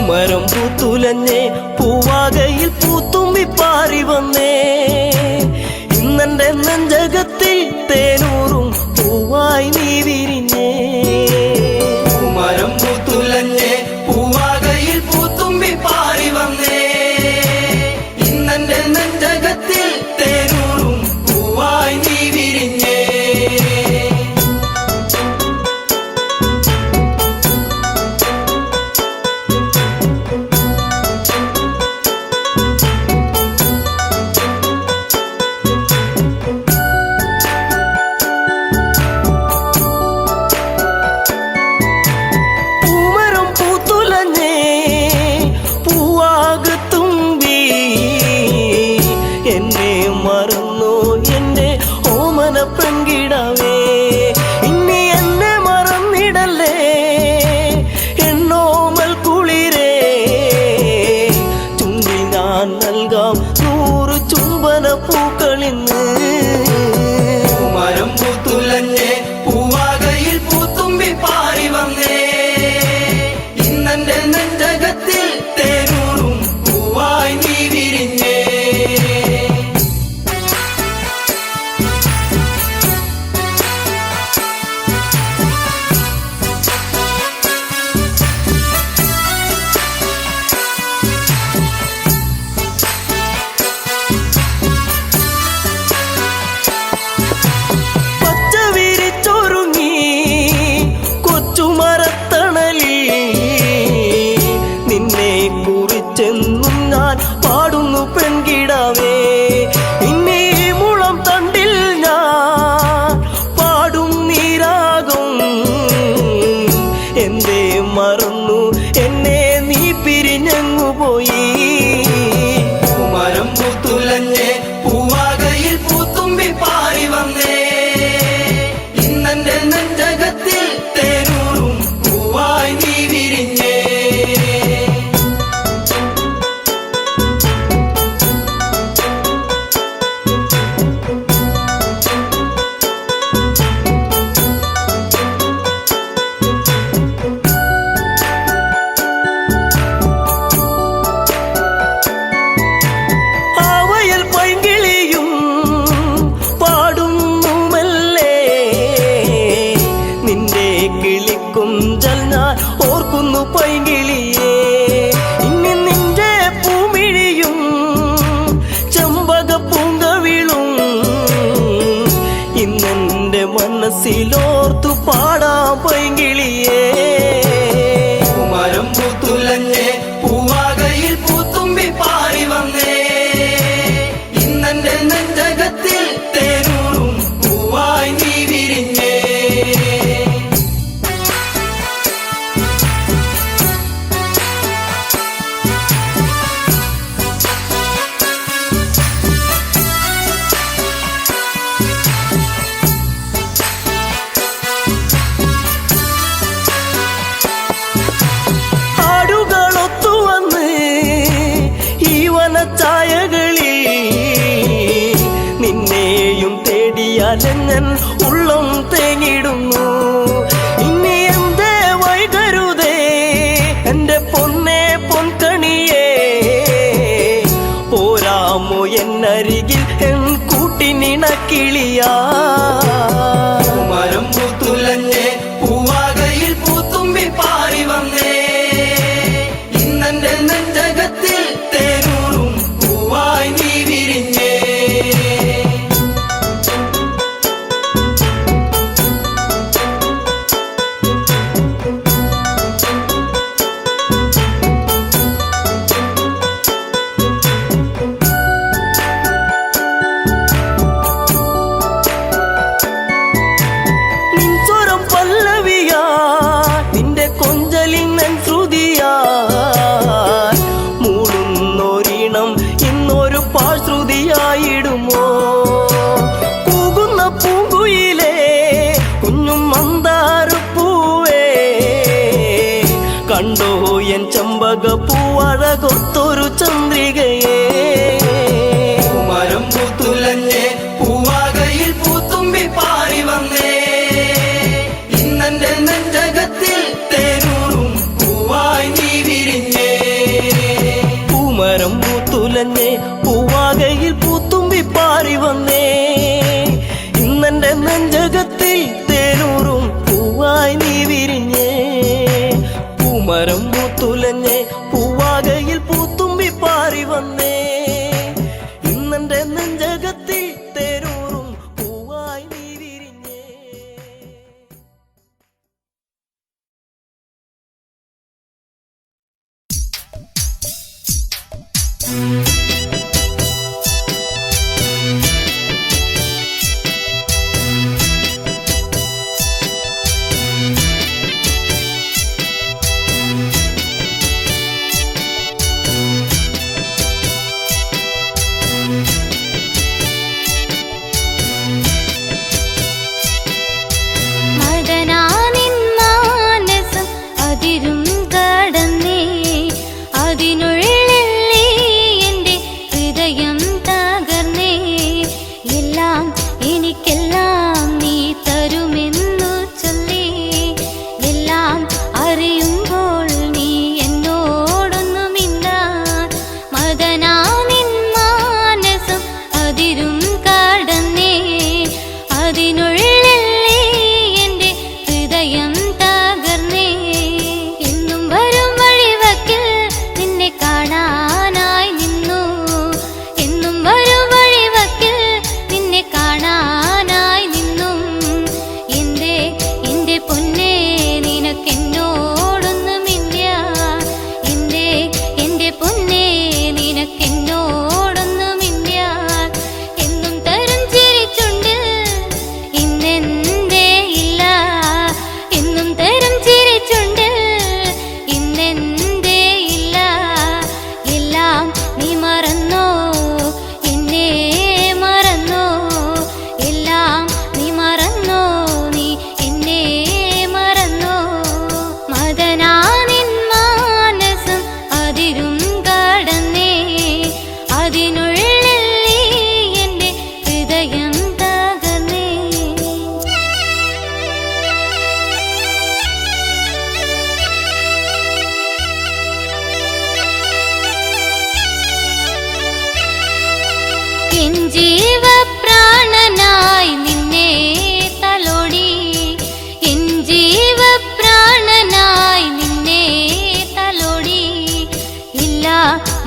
മരം പൂത്തുലഞ്ഞേ പൂവാകയിൽ പൂത്തുമ്പി പാറി വന്നേ ഇന്നെന്റെ നെഞ്ചകത്തിൽ തേനൂറും പൂവായി നീ വിരിഞ്ഞേ. മരം പൂത്തുലഞ്ഞേ പൂവാകയിൽ പൂത്തുമ്പി പാറി വന്നേ ഇന്നെന്റെ നെഞ്ചകത്തിൽ തേനൂറും പൂവായി നീ വിരിഞ്ഞേ. പെൺകിടാവേ ഇനി എന്നെ മറന്നിടല്ലേ എന്നോമൽ കുളിരേ ചുണ്ടിൽ ഞാൻ നൽകാം 100 ചുംബന പൂക്കളിന്ന്. മരം പൂത്തുലഞ്ഞേ പൂവാകയിൽ പൂത്തുമ്പി പാറി വന്നേ ഇന്നെന്റെ നെഞ്ചകത്തിൽ തേനൂറും പൂവായി നീ വിരിഞ്ഞേ. ചെന്നും ഞാൻ പാടുന്നു പെൺകിടാവേ ഇന്നീ മുളം തണ്ടിൽ ഞാൻ പാടും നീരാകും. എന്തേ മറന്നു എന്നെ നീ പിരിഞ്ഞങ്ങു പോയി. മരം പൂത്തുലഞ്ഞേ പൂവാകയിൽ പൂത്തുമ്പി പാറി വന്നേ ഇന്നെന്റെ നെഞ്ചകത്തിൽ തേനൂറും പൂവായി നീ വിരിഞ്ഞേ. കിളിക്കുഞ്ചൽ ഞാൻ ഓർക്കുന്നു പൈങ്കിളിയേ ഇനി നിന്റെ പൂമിഴിയും ചെമ്പക പൂങ്കവിളും ഇന്നെന്റെ മനസ്സിലോർത്തു പാടാം പൈങ്കിളിയേ. മരം പൂത്തുലഞ്ഞേ പൂവാകയിൽ പൂത്തുമ്പി പാറി വന്നേ ഇന്നെന്റെ നെഞ്ചകത്തിൽ തേനൂറും പൂവായി നീ വിരിഞ്ഞേ. ചായകളിൽ നിന്നെയും തേടിയാലെങ്ങൻ ഉള്ളം തേങ്ങിടുന്നു. ഇനി എന്തേ വൈകരുതേ എന്റെ പൊന്നേ പൊൻകണിയേ പോരാമോ എന്നരികിൽ എൻ കൂട്ടിനിണക്കിളിയാ. മരം പൂത്തുലഞ്ഞേ പൂവാകയിൽ പൂത്തുമ്പി പാറി വന്നേ ഇന്നെന്റെ നെഞ്ചകത്തിൽ തേനൂറും പൂവായി നീ വിരിഞ്ഞേ. കൊത്തൊരു ചന്ദ്രികയെ പൂമരം പൂത്തുലഞ്ഞേ പൂവാകയിൽ പൂത്തുമ്പി പാറി വന്നേ ഇന്നെന്റെ നെഞ്ചകത്തിൽ തേനൂറും പൂവായി നീ വിരിഞ്ഞേ പൂമരം പൂത്തുലഞ്ഞേ പൂവാകയിൽ പൂത്തുമ്പി പാറി വന്നേ ഇന്നെന്റെ നെഞ്ചകത്തിൽ തേനൂറും പൂവായി നീ വിരിഞ്ഞേ പൂമരം പൂത്തുലഞ്ഞേ പൂവാകയിൽ പൂത്തുമ്പി പാറി വന്നേ ഇന്നെന്റെ നെഞ്ചകത്തിൽ തേനൂറും പൂവായി നീ വിരിഞ്ഞേ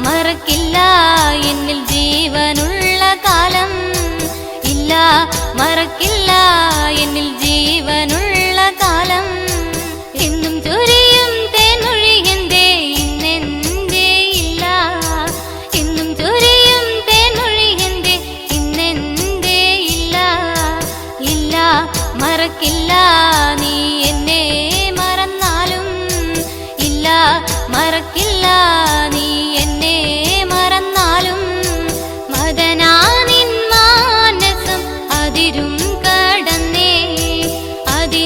മറക്കില്ല എന്നിൽ ജീവനുള്ള കാലം ഇല്ല മറക്കില്ല എന്നിൽ ജീവനുള്ള കാലം എന്നും ചൊരിയും തേനൊഴി എന്തേ ഇന്നെന്തേ ഇല്ല എന്നും ചൊരിയും തേനൊഴി എന്തേ ഇന്നെന്തേ ഇല്ല ഇല്ല മറക്കില്ല നീ എന്നെ മറന്നാലും ഇല്ല മറക്കില്ല നീ എന്നെ മറന്നാലും മദനാനിൻ മാനസം അതിരും കടന്നേ അതിരും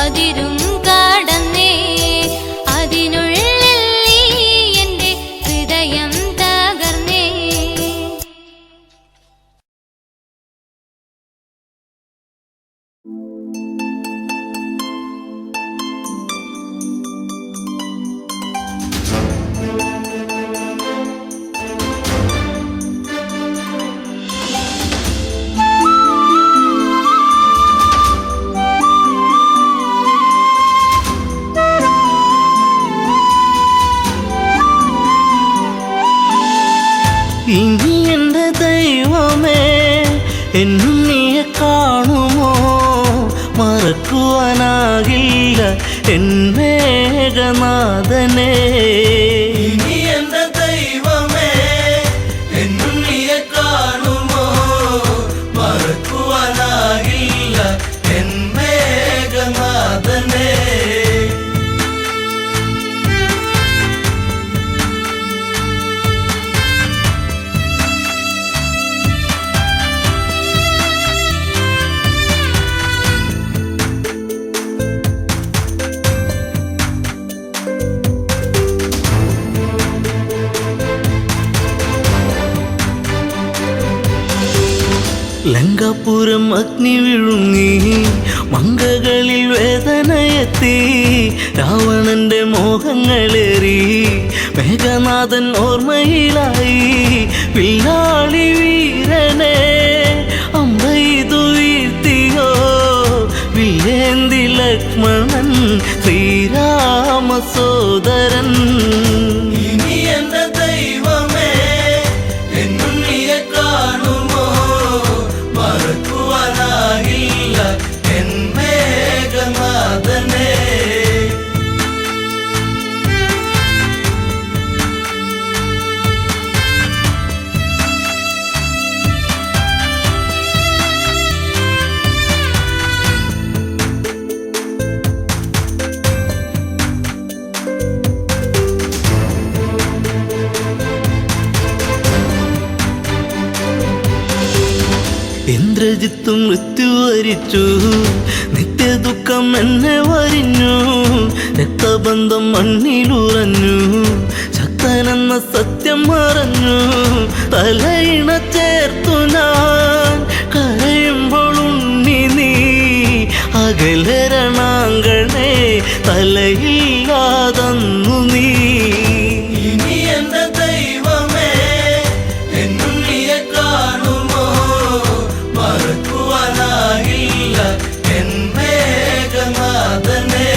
അതിരും കടന്നേ അതിനുള്ളിൽ നീ എൻ്റെ ഹൃദയം തകർന്നേ. ഇനി എൻ്റെ ദൈവമേ എന്നും നീയെ കാണുമോ, മറക്കുവാനാകില്ല എൻ മേഘനാഥനെ. ഇനി എൻ്റെ ദൈവമേ എന്നും നീയെ കാണുമോ, മറക്കുവാനാകില്ല എൻ മേഘനാഥനെ. ലങ്കാപുരം അഗ്നി വിഴുങ്ങി, മങ്കകളിൽ വേദനയെത്തി, രാവണന്റെ മോഹങ്ങളേറി, മേഘനാഥൻ ഓർമ്മയിലായി. വില്ലാളി വീരനെ അമ്പെയ്തു വീഴ്ത്തിയോ, വില്ലേന്തി ലക്ഷ്മണൻ ശ്രീരാമ സോദരൻ. ഇനി എൻ്റെ ദൈവമേ എന്നും നീയെ കാണുമോ, മറക്കുവാനാകില്ല എൻ മേഘനാഥനെ. ഇന്ദ്രജിത്ത് മൃത്യു വരിച്ചു, നിത്യദുഃഖം എന്നെ വരിഞ്ഞു, രക്തബന്ധം മണ്ണിലുറഞ്ഞു, ശക്തനെന്ന സത്യം മറഞ്ഞു. തലയിണ ചേർത്തു ഞാൻ കരയുമ്പോൾ ഉണ്ണി നീ അകലരണാങ്കണേ, തലയില്ലാതന്നു നീ. ഇനി എൻ്റെ ദൈവമേ എന്നും നീയെ കാണുമോ, മറക്കുവാനാകില്ല എൻ മേഘനാഥനെ.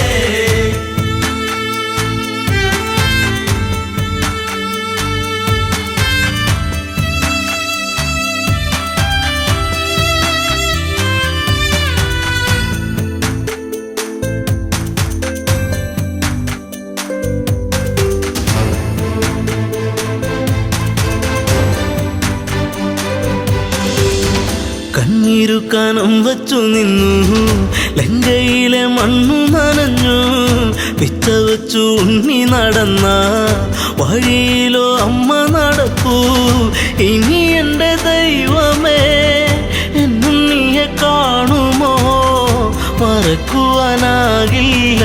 കണ്ണീരുക്കാനം വച്ചു നിന്നു, ലങ്കയിലെ മണ്ണു നനഞ്ഞു, പിച്ച വച്ചു ഉണ്ണി നടന്ന വഴിയിലോ അമ്മ നടക്കൂ. ഇനി എൻ്റെ ദൈവമേ എന്നും നീയെ കാണുമോ, മറക്കുവാനാകില്ല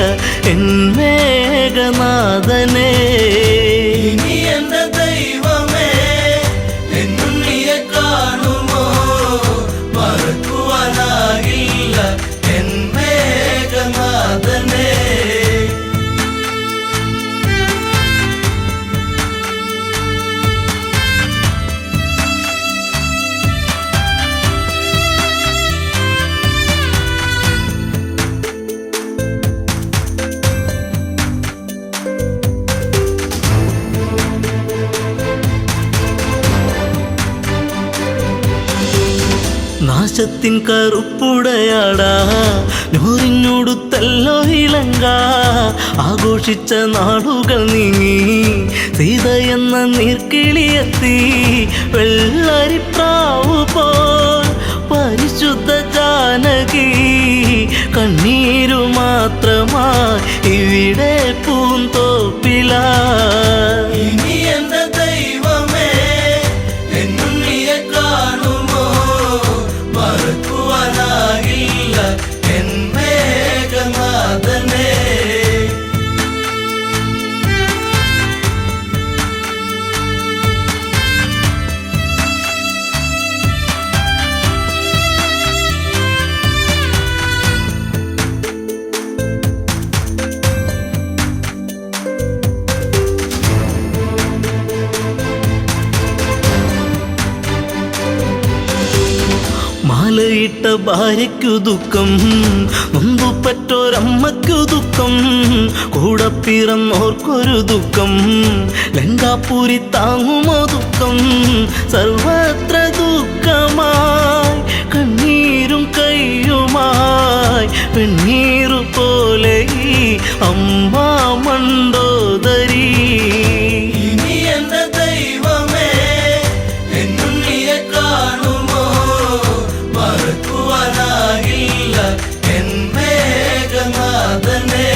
എൻ മേഘനാഥനെ. ഇനി എൻ്റെ ദൈവമേ എന്നും നീയെ കാണുമോ, മറക്കുവാനാകില്ല എൻ മേഘനാഥനെ. നാശത്തിൻ കറുപ്പുടയാടാ നൂറിനോടുത്തല്ലോ ഇലങ്ക, ആഘോഷിച്ച നാളുകൾ നീങ്ങി, സീത എന്ന നീർക്കിളിയെത്തി, വെള്ളരിപ്രാവു പോൽ പരിശുദ്ധ ജാനകി, കണ്ണീരു മാത്രമായി ഇവിടെ പൂന്തോപ്പില. ഇനി എൻ്റെ ദൈവമേ എന്നും നീയെ കാണുമോ, മറക്കുവാനാകില്ല എൻ മേഘനാഥ. ഭാര്യയ്ക്കു ദുഃഖം, നൊന്തുപറ്റോരമ്മയ്ക്കു ദുഃഖം, കൂടെ പിറന്നോർക്കൊരു ദുഃഖം, ലങ്കാപുരി താങ്ങുമോ ദുഃഖം, സർവത്ര ദുഃഖമായി കണ്ണീരും കയ്യുമായി പെണ്ണീറു പോലെ ഈ അമ്മ മണ്ടോദരി. ഇനി എന്റെ ദൈവമേ എന്നുണ്ണിയെ കാണുമോ, മറക്കുവാനാകില്ല എൻ മേഘനാഥനെ.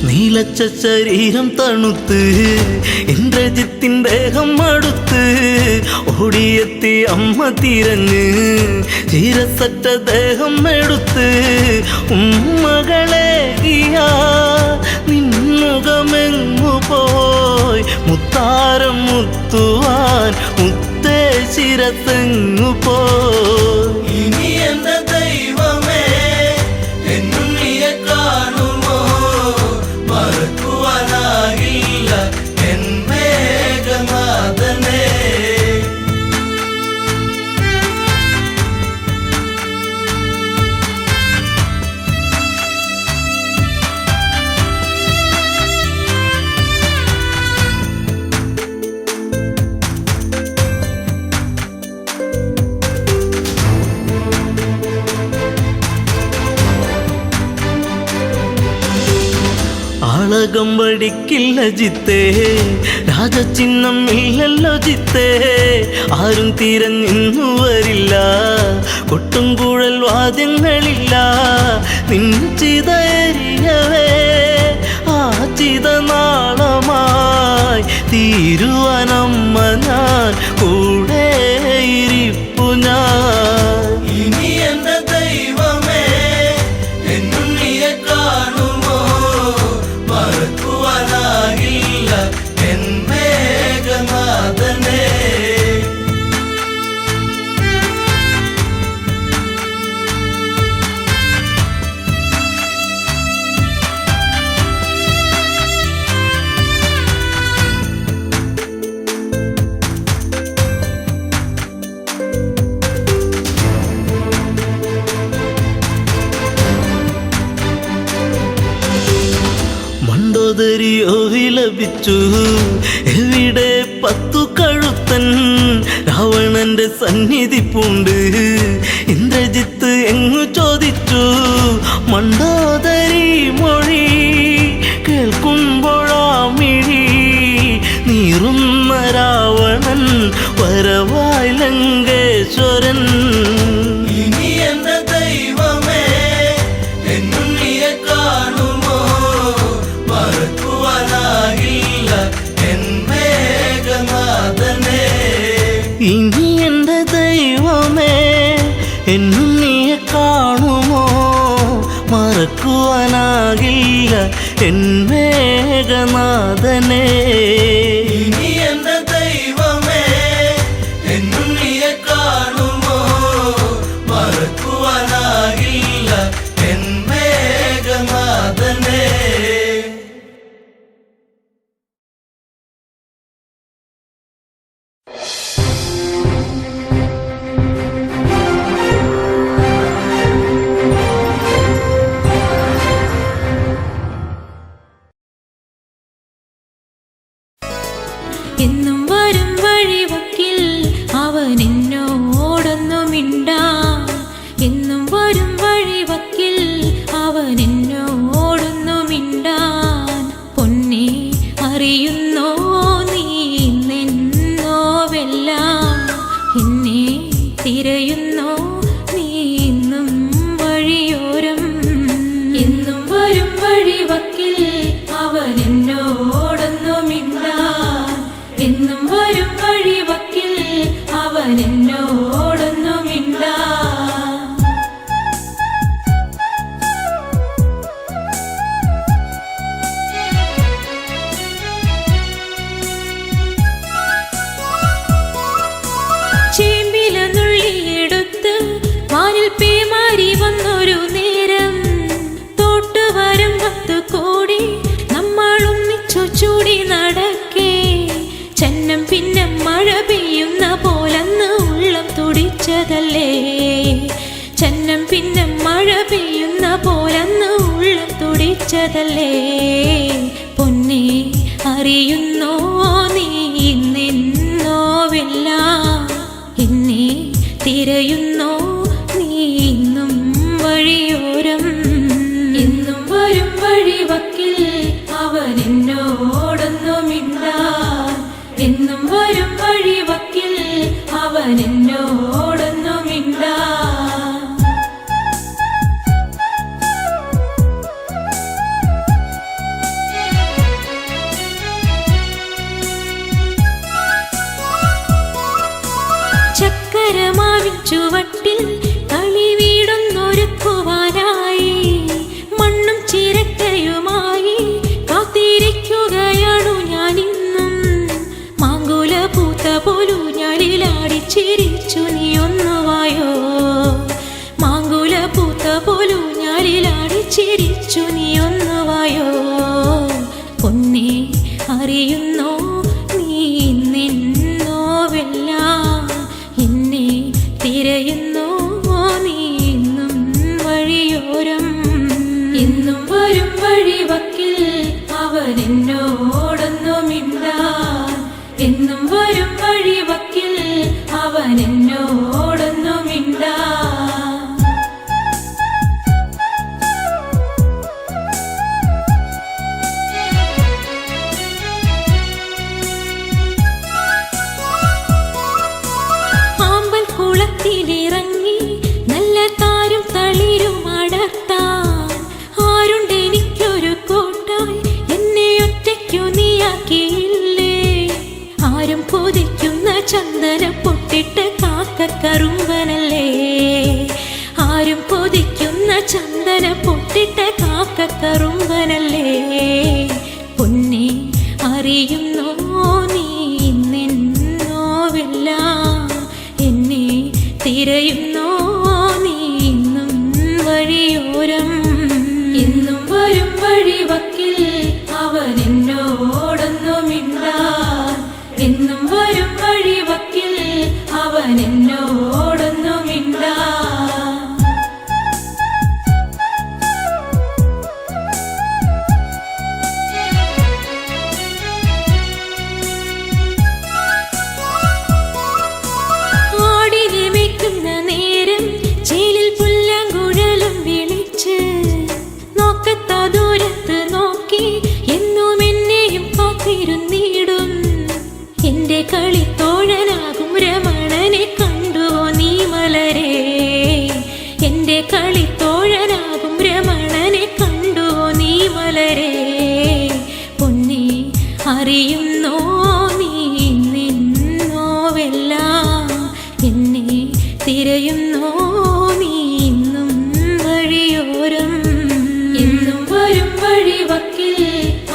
നീലച്ച ശരീരം തണുത്ത് ഇന്ദ്രജിത്തിൻ ദേഹം അടുത്ത് ഓടിയെത്തി അമ്മ തിരഞ്ഞ് ചീരസറ്റ ദേഹം എടുത്ത് ഉമ്മകളെ നിന്നുകമെങ്ങു പോയി മുത്താരം മുത്തുവാൻ മുത്തേ ശിരത്തെങ്ങു പോയി. ഇനി എന്റെ ദൈവമേ എന്നുണ്ണിയെ കാണുമോ, മറക്കുവാനാകില്ല എൻ മേഘനാഥനെ. ആളകം വടിക്കില്ല ജിത്തേ, രാജചിഹ്നം ഇല്ലല്ലോ ജിത്തേ, ആരും തിരഞ്ഞിന്നു വരില്ല, കൊട്ടും കുഴൽ വാദ്യങ്ങളില്ല, നിൻ ചിതയരിയവേ ആ ചിതനാളമായി തീരുവനമ്മ ഞാൻ കൂടെ ഇരിപ്പു ഞാൻ. ഇനി എന്റെ ദൈവമേ എന്നുണ്ണിയെ കാണുമോ, മറക്കുവാനാകില്ല എൻ മേഘനാഥനെ. മണ്ടോദരിയോ വിലപിച്ചു, എവിടെ 10 കഴുത്തൻ, രാവണന്റെ സന്നിധി പൂണ്ട് ഇന്ദ്രജിത്ത് എങ്ങു ചോദിച്ചു. മണ്ടോദരി മൊഴി കേൾക്കുമ്പോഴാ മിഴി നീറുന്ന രാവണൻ വരവായി ലങ്കേശ്വരൻ. ഇനി എന്റെ ദൈവമേ എന്നുണ്ണിയെ കാണുമോ, മറക്കുവാനാകില്ല എൻ മേഘനാഥനെ. ഇനി എന്റെ ദൈവമേ എന്നുണ്ണിയെ കാണുമോ, മറക്കുവാനാകില്ല എൻ മേഘനാഥനെ. ഇനി എന്റെ ദൈവമേ എന്നുണ്ണിയെ കാണുമോ, മറക്കുവാനാകില്ല എൻ മേഘനാഥനെ. എന്നും വരും വഴിവക്കിൽ അവൻ എന്നോടൊന്നു മിണ്ടാൻ, എന്നും വരും വഴിവക്കിൽ അവൻ എന്നോടൊന്നു മിണ്ടാൻ. പൊന്നെ അറിയുന്നോ നീ നിന്നോവെല്ലാം, എന്നെ തിരയുന്നോ നീ ഇന്നും വഴിയോരം. എന്നും വരും വഴിവക്കിൽ അവൻ എന്നോടൊന്നു മിണ്ടാൻ, എന്നും വരും വഴിവക്കിൽ അവൻ എന്നോടൊന്നു മിണ്ടാൻ. തുടിച്ചതല്ലേ ചന്നം പിന്നെ മഴ പെയ്യുന്ന പോലന്ന് ഉള്ളം തുടിച്ചതല്ലേ പൊന്നെ അറിയുന്നോ നീ നിന്നോവെല്ലാം എന്നെ തിരയുന്നോ നീ ഇന്നും വഴിയോരം എന്നും വരും വഴിവക്കിൽ അവൻ എന്നോടൊന്നുമിണ്ടാൻ എന്നും വരും വഴിവക്കിൽ അവൻ എന്നോടൊന്നുമിണ്ടാൻ ചക്കരമാവിൻ ചുവട്ടിൽ കളി വീടൊന്നൊരുക്കുവാനായി മണ്ണും ചിരട്ടയുമായി കാത്തിരിക്കുകയാണു ഞാനിന്നും മാങ്കുല പൂത്ത പോലൂഞ്ഞാലിലാടി ചിരിച്ചു നീ ഒന്നുവായോ മാങ്കുല പൂത്ത പോലൂഞ്ഞാലിലാടി ചിരിച്ചു നീ ഒന്നുവായോ പൊന്നെ അറിയുന്നോ നീ നിന്നോവെല്ലാം എന്നെ തിരയുന്നോ നീ ഇന്നും വഴിയോരം എന്നും വരും വഴിവക്കിൽ അവൻ എന്നോടൊന്നുമിണ്ടാൻ എന്നും വരും വഴിവക്കിൽ അവൻ എന്നോടൊന്നുമിണ്ടാൻ കുളത്തിലിറങ്ങി നല്ല താരും തളിരും അടർത്താൻ ആരുണ്ടെനിക്കൊരു കോട്ടായി എന്നെ ഒറ്റയ്ക്കു നീയാക്കിയില്ലേ ആരും കൊതിക്കുന്ന ചന്ദന പൊട്ടിട്ട് കാക്കക്കറുമ്പനല്ലേ ആരും കൊതിക്കുന്ന ചന്ദന പൊട്ടിട്ട് കാക്കക്കറുമ്പനല്ലേ പൊന്നെ അറിയുന്നോ നീ നിന്നോവെല്ലാം എന്നെ തിരയുന്നോ നീ ഇന്നും വഴിയോരം എന്നും വരും വഴിവക്കിൽ അവൻ എന്നോടൊന്നുമിണ്ടാൻ എന്നും വരും വഴിവക്കിൽ അവൻ എന്നോടൊന്നുമിണ്ടാൻ നേരം ചേലിൽ പുല്ലാങ്കുഴലും വിളിച്ച് നോക്കത്താ ദൂരത്ത് നോക്കി എന്നും എന്നെയും കാത്തിരുന്നിടും എന്റെ കളിത്തോഴനാകും രമണനെ കണ്ടുവോ നീ മലരേ എന്റെ കളിത്തോഴനാകും രമണനെ കണ്ടുവോ നീ മലരേ പൊന്നെ അറിയുന്നോ നീ നിന്നോവെല്ലാം എന്നെ തിരയുന്നോ നീ ഇന്നും വഴിയോരം എന്നും വരും വഴിവക്കിൽ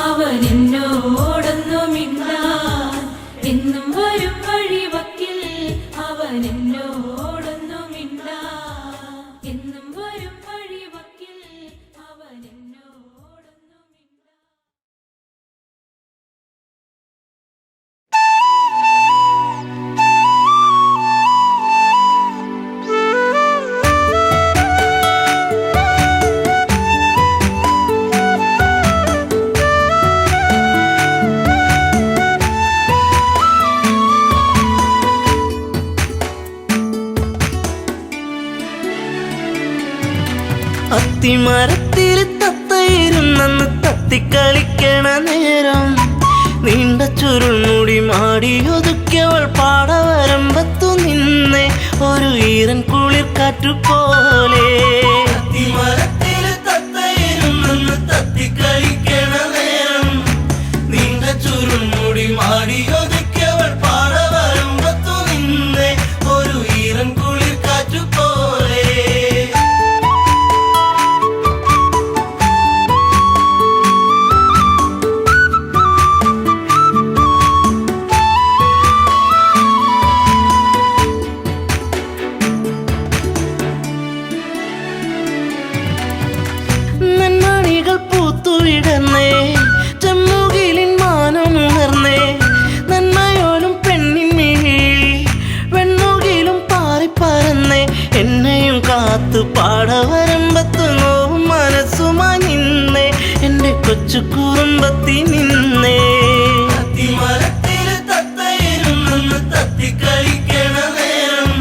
അവൻ എന്നോടൊന്നുമിണ്ടാൻ എന്നും വരും വഴിവക്കിൽ അവൻ എന്നോടൊന്നുമിണ്ടാൻ എന്നും വരും വഴിവക്കിൽ അവൻ എന്നോടൊന്നുമിണ്ടാൻ അത്തിമരത്തിൽ തത്തയിരുന്നെന്ന് തത്തിക്കളിക്കണ നേരം നീണ്ട ചുരുൾമുടി മാടിയൊതുക്കിയവൾ പാടവരമ്പത്തു നിന്നെ ഒരു ഈറൻ കുളിർ കാറ്റുപോലെ അത്തിമരത്തില് തത്തയിരുന്നെന്ന് തത്തിക്കളിക്കണ നേരം നീണ്ട ചുരുൾമുടി മാടിയൊതുക്കിയവൾ പാടവരമ്പത്തു നിന്നെ ഒരു ഈറൻ കുളിർ കാറ്റുപോലെ കൊച്ചു കുറുമ്പത്തി നിന്നേ. അത്തിമരത്തില് തത്തയിരുന്നെന്ന് തത്തിക്കളിക്കണ നേരം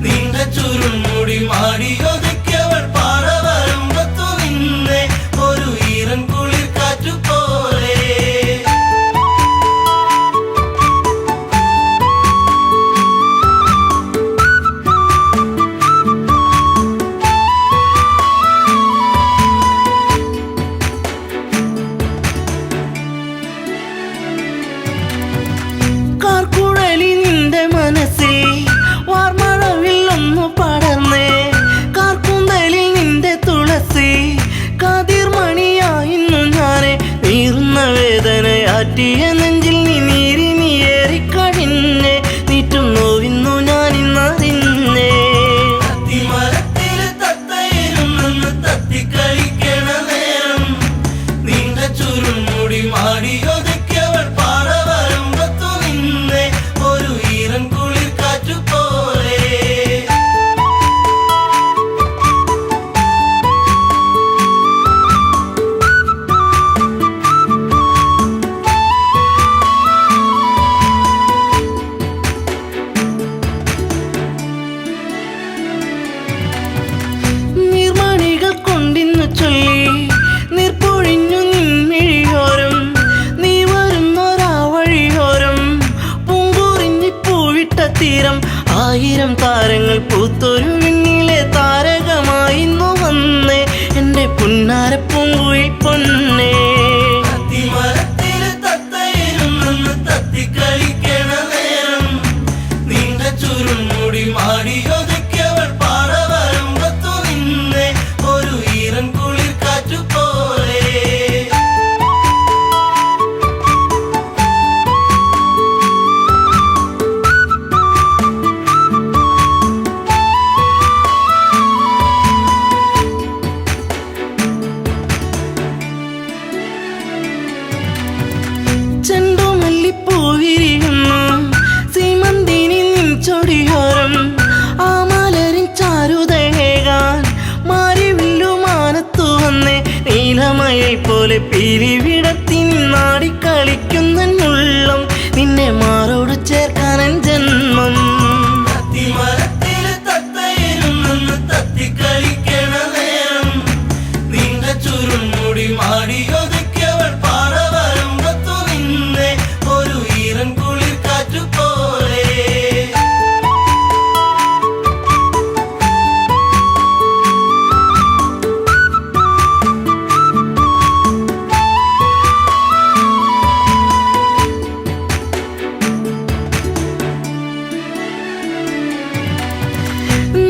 നിന്റെ ചുരുൾമുടി മാടിയൊതുക്കിയവൾ പാടവരമ്പത്തു നിന്നെ ഒരു ഈറൻ കുളിർ കാറ്റുപോലെ. കാർക്കുഴലി നിന്റെ മനസ്സിൽ വാർമഴവിൽ ഒന്നു പടർന്നേ. കാർക്കുന്തലിൽ നിന്റെ തുളസി കാതിർമണിയായിരുന്നു ഞാനെ. നീറുന്ന വേദനയാറ്റിയ നെഞ്ചിൽ നീ നീറിനിയേറിക്കഴിഞ്ഞേ. നീറ്റും നോവിന്നു ഞാനിന്നറിഞ്ഞേ. അത്തിമരത്തില് തത്തയിരുന്നെന്ന് തത്തിക്കളിക്കണ നേരം നിന്റെ ചുരുൾമുടി മാടിയൊതുക്കിയവൾ പാടവരമ്പത്തു നിന്നെ ഒരു ഈറൻ കുളിർ കാറ്റുപോലെ. നീർമണികൾ കൊണ്ടിന്നു ചൊല്ലി നീർപ്പൊഴിഞ്ഞു നിൻമിഴിയോരം. നീ വരുന്നൊരാ വഴിയോരം പൂങ്കുറിഞ്ഞി പൂവിട്ട തീരം. 1000 താരങ്ങൾ പൂത്തൊരു വിണ്ണിലെ താരകമായിന്നു വന്നേ എൻ്റെ പുന്നാര പൂങ്കുയിൽ പൊന്നേ. അത്തിമരത്തില് തത്തയിരുന്നെന്ന് തത്തിക്കളിക്കണ നേരം നിന്റെ ചുരുൾമുടി മാടിയൊതുക്കിയവൾ പാടവരമ്പത്തു നിന്നെ ഒരു ഈറൻ കുളിർ കാറ്റുപോലെ. ചെണ്ടുമല്ലിപ്പൂവിരിയുന്നു സീമന്തിനി നിൻ ചൊടിയോരം. ആ മലരിൻ ചാരുതയേകാൻ മാരിവില്ലുമാനത്തു വന്നേ. നീലമയെ പോലെ പീലി വിടത്തി നിന്നാടിക്കളിക്കുന്നുള്ളം നിന്നെ മാറോട് ചേർക്കാനൻ ജന്മം. അത്തിമരത്തില് തത്തയിരുന്നെന്ന് തത്തിക്കളിക്കണ നേരം നിന്റെ ചുരുൾമുടി മാടിയൊതുക്കിയവൾ പാടവരമ്പത്തു നിന്നെ ഒരു ഈറൻ കുളിർ കാറ്റുപോലെ.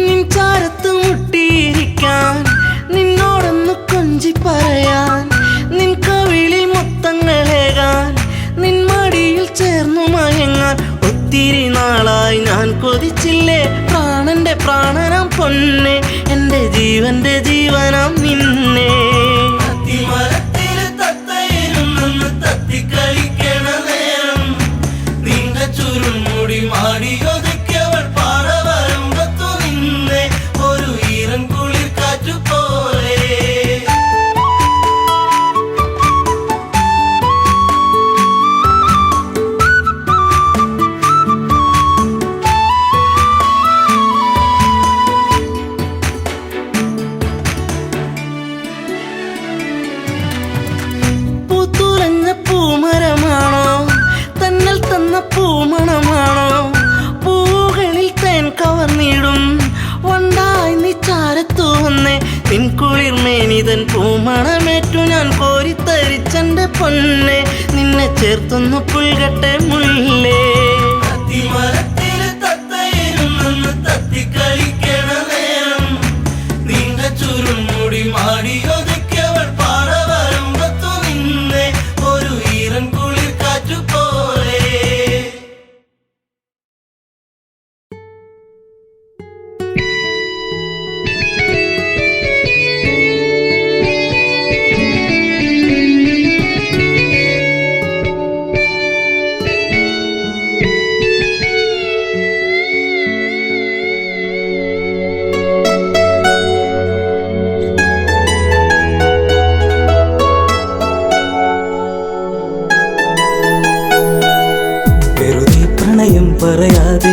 നിൻ ചാരത്ത് മുട്ടിയിരിക്കാൻ നിന്നോടൊന്ന് കൊഞ്ചി പറയാൻ. നിൻ കവിളിൽ മുത്തങ്ങളേകാൻ നിൻ മടിയിൽ ചേർന്നു മയങ്ങാൻ. ഒത്തിരി നാളായി ഞാൻ കൊതിച്ചില്ലേ പ്രാണന്റെ പ്രാണനാം പൊന്നെ എൻ്റെ ജീവന്റെ ജീവനാം നിന്നെ. അത്തിമരത്തില് തത്തയിരുന്നെന്ന് തത്തിക്കളിക്കണ നേരം നിന്റെ ചുരുൾമുടി മാടിയൊതുക്കിയവൾ പാടവരമ്പത്തു നിന്നെ ഒരു ഈറൻ കുളിർ കാറ്റുപോലെ. പൂത്തുലഞ്ഞ പൂമരമാണോ തന്നൽ തന്ന പൂമണമാണോ. പൂകളിൽ തേൻ കവർന്നിടും വണ്ടായി നീ ചാരത്തു വന്നേ. നിൻ കുളിർമേനിതൻ പൂമണമേറ്റു ഞാൻ കോരിത്തരിച്ചെന്റെ പൊന്നെ. നിന്നെ ചേർത്തൊന്നു പുൽകട്ടെ മുല്ലേ. അത്തിമരത്തില് തത്തയിരുന്നെന്ന് തത്തിക്കളിക്കണ നേരം നിന്റെ ചുരുൾമുടി മാടിയൊതുക്കിയവൾ പാടവരമ്പത്തു നിന്നെ ഒരു ഈറൻ കുളിർ കാറ്റുപോലെ. പറയാതെ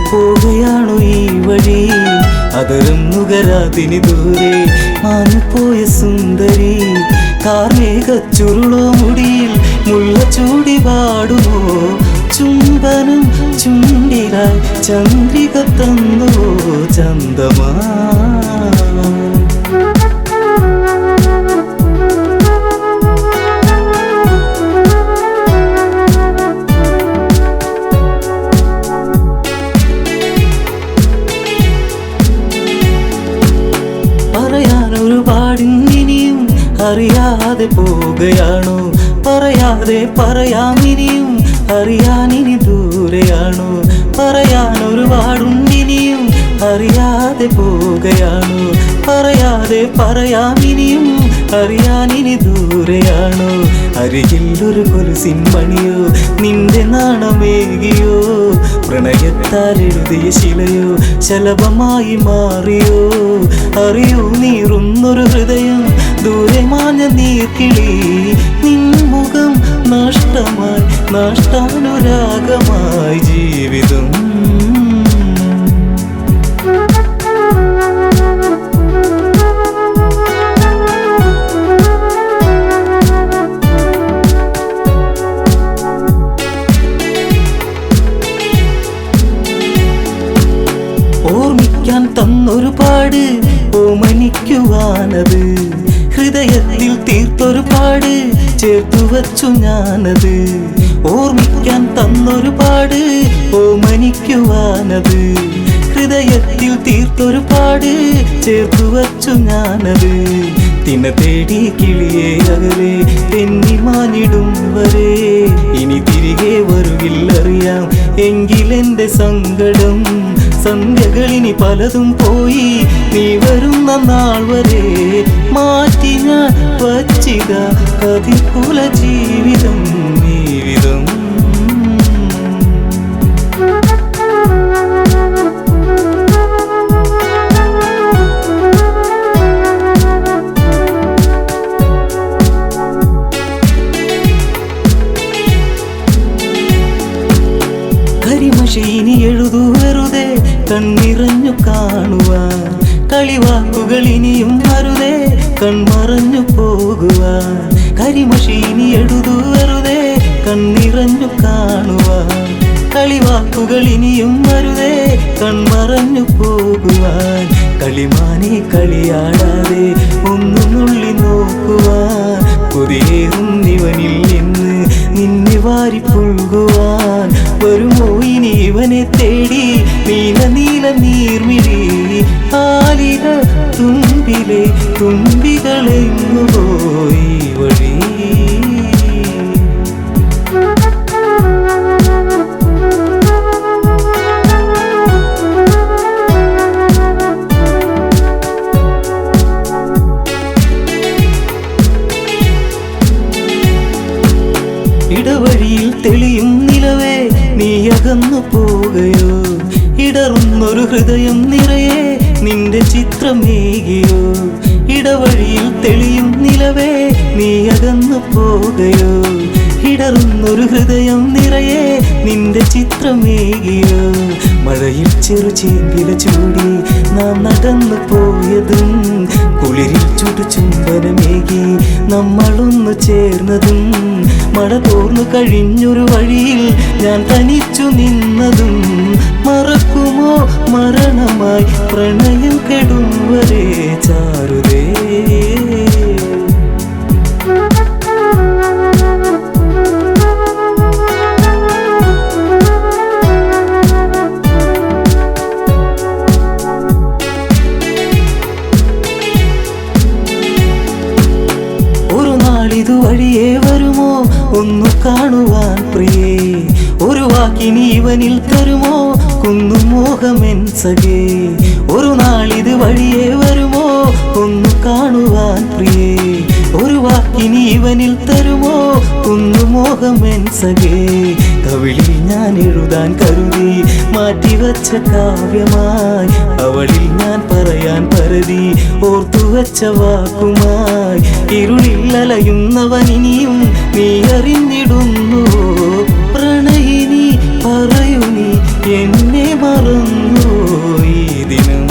പോവുകയാണു ഈ വഴി അതരം നുകരാതിനി ദൂരെ മാഞ്ഞുപോയ സുന്ദരി കാർമേഘ ചുരുളോ മുടിയിൽ മുല്ല ചൂടി പാടുമോ ചുംബനം ചുണ്ടിലായി ചന്ദ്രിക തന്നുവോ ചന്ദമാ പറയാനൊരുപാടിനിയും അറിയാതെ പോവുകയാണോ പറയാതെ പറയാമിനിയും അറിയാനിനി ദൂരെയാണോ പറയാനൊരുപാടുണ്ടിനിയും അറിയാതെ പോവുകയാണോ പറയാതെ പറയാമിനിയും അറിയാനിനി ദൂരെയാണോ അരികിൽ ഒരു കൊലുസിൻ മണിയോ നിന്റെ നാണമേകിയോ പ്രണയത്താൽ എഴുതിയ ശിലയോ ശലഭമായി മാറിയോ അറിയൂ നീറുന്നൊരു ഹൃദയം ദൂരെ മാഞ്ഞ നീർക്കിളി നിൻ മുഖം നഷ്ടമായി നഷ്ടാനുരാഗമായി ജീവിതം ഓർമ്മിക്കാൻ തന്നൊരു പാട് ഓമനിക്കുവാനത് ഹൃദയത്തിൽ തീർത്തൊരു പാട് ചേർത്തു വച്ചു ഞാനത് ഓർമ്മിക്കാൻ തന്നൊരു പാട് ഓമനിക്കുവാനത് ഹൃദയത്തിൽ തീർത്തൊരു പാട് ചേർത്തു വച്ചു ഞാനത് തിന തേടി കിളിയെ അകലെ തെന്നി മാനിടും വരെ ഇനി തിരികെ വരുകില്ലറിയാം എങ്കിലെന്റെ സങ്കടം സന്ധ്യകളിനി പലതും പോയി നീ വരുന്ന നാൾ വരെ മാറ്റി ഞാൻ വച്ചിത കതികുല ജീവിതം ജീവിതം കരിമഷീനി എഴുതു വെറുതെ കണ്ണിറഞ്ഞു കാണുവാൻ കളിവാക്കുകൾ ഇനിയും അരുതേ കൺമറഞ്ഞു പോകുവാൻ കരിമഷീനി എഴുതു വെറുതെ കണ്ണിറഞ്ഞു കാണുവാൻ കളിവാക്കുകൾ ഇനിയും അരുതേ കൺമറഞ്ഞു പോകുവാൻ കളിമാനെ കളിയാടാതെ ഒന്നു നുള്ളി നോക്കുവാൻ കൊതിയേറും ഇവനിൽ എന്ന് നിന്നെ വാരി പുൽകുവാൻ വരുമോ ഇനി ഇവനെ തേടി നീല നീല നീർമിഴി ആലില തുമ്പിലെ തുമ്പികളെങ്ങു പോയി വഴി ഇടവഴിയിൽ തെളിയും നിലവേ നീ അകന്നു പോകയോ ഇടറുന്നൊരു ഹൃദയം നിറയെ നിന്റെ ചിത്രമേകിയോ ഇടവഴിയിൽ തെളിയും നിലവേ നീ അകന്നു പോകയോ ഇടറുന്നൊരു ഹൃദയം നിറയെ നിന്റെ ചിത്രമേകിയോ മഴയിൽ ചെറു ചേമ്പില ചൂടി നാം നടന്നു പോയതും കുളിരിൽ ചുടു ചുംബനമേകി നമ്മളൊന്നു ചേർന്നതും മഴ തോർന്നു കഴിഞ്ഞൊരു വഴിയിൽ ഞാൻ തനിച്ചു നിന്നതും മറക്കുമോ മരണമായി പ്രണയം കെടും വരെ ചാരുതേ ഇതുവഴിയേ വരുമോ ഒന്നു കാണുവാൻ പ്രിയേ ഒരു വാക്കിനി ഇവനിൽ തരുമോ കുന്നുമോഹമെൻ സഖേ ഒരു നാളിത് വഴിയേ വരുമോ ഒന്നു കാണുവാൻ പ്രിയേ ഒരു വാക്കിനി ഇവനിൽ തരുമോ കുന്നുമോഹമെൻ സഖേ കവിളിൽ ഞാൻ എഴുതാൻ കരുതി മാറ്റിവച്ച കാവ്യമായി അവളിൽ ഞാൻ പറയാൻ പരതി ഓർത്തുവച്ച വാക്കുമായി ഇരുളിൽ അലയുന്നവനിനിയും നീ അറിഞ്ഞിടുന്നു പ്രണയിനി പറയൂ നീ എന്നെ മറന്നു ഈ ദിനം.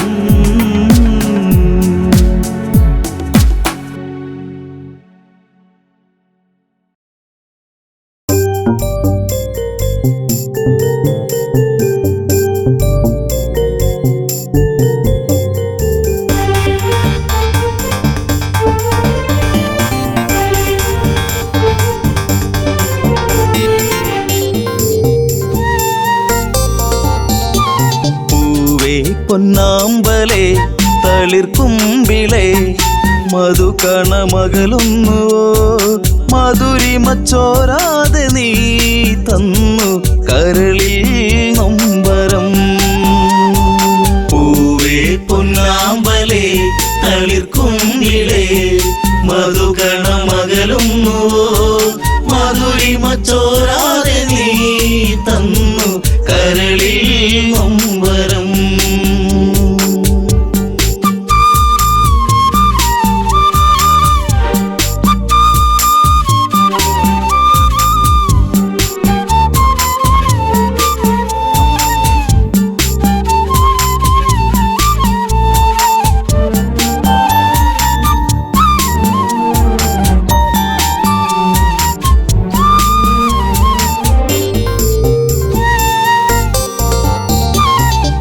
പൊന്നാമ്പലേ തളിർക്കുമ്പിളേ മധുകണമകലുന്നുവോ മധുരിമച്ചോരാതെ നീ തന്നു കരളിൽ നൊമ്പരം. പൂവേ പൊന്നാമ്പലേ തളിർക്കുമ്പിളേ മധുകണമകലുന്നുവോ മധുരിമച്ചോരാതെ നീ തന്നു കരളിൽ നൊമ്പരം.